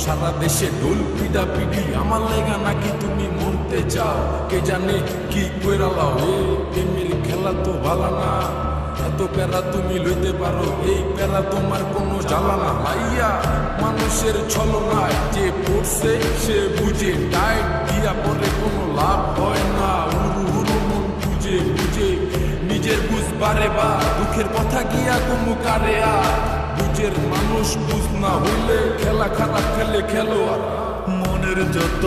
সারা দেশে ঢোল পিডা পিডি আমার লেগা নাকি তুমি মরতে চাও কে জানে কি কইরালাও প্রেমের খেলা তো ভালো না এত প্যারা তুমি লইতে পারো এই প্যারা তোমার কোনো জ্বালা না ভাইয়া মানুষের ছলনায় যে পড়ছে সে বুঝে টাইট দিয়া পরে কোনো লাভ হয় না উরু উরু মন বুঝে বুঝে নিজের বুঝ বারে বা দুঃখের কথা গিয়া কুমু কারে আর বুঝের মানুষ বুঝ না হইলে খেলা খারাপ খেলে খেলো আর মনের যত